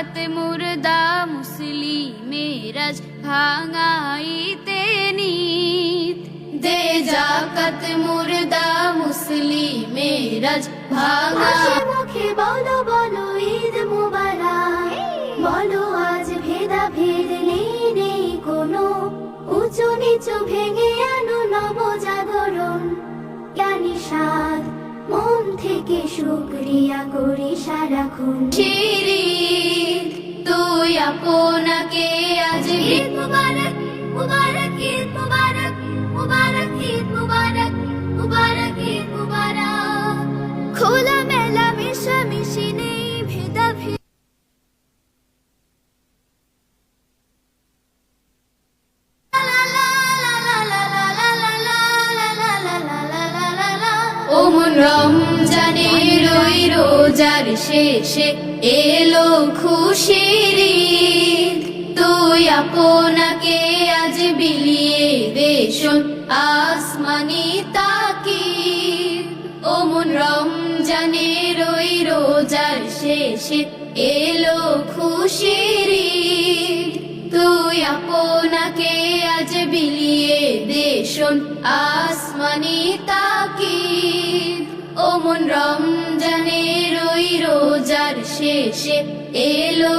জাকাত মুর্দা মুসলিমেরাজ ভাঙাইতে নিত দে জাকাত মুর্দা মুসলিমেরাজ হাসি মুখে বলো বলো ঈদ মুবারক, বলো আজ ভেদাভেদ নেই কোনো, উঁচু নিচু ভেঙে আনো নব জাগরণ। জ্ঞানী সাদ মন থেকে শুকরিয়া করি সারাক্ষণ। শিরিক তুই আপনাকে আজ ঈদ মুবারক, মুবারক ঈদ মুবারক, মুবারক ঈদ মুবারক, মুবারক ঈদ মুবারক। খোলা মেলা মিশামিশি নেই ভেদাভেদ, ওমন রমজানের ওই রোজার শেষে এলো খুশির ঈদ, তুই আপনাকে আজ বিলিয়ে দে শোন আসমানি তাকিদ। ওমন রমজানের ওই রোজার শেষে এলো খুশির ঈদ, তুই আপনাকে আজ বিলিয়ে দে শোন আসমানি তাকিদ। ওমন রমজানের ওই রোজার শেষে এলো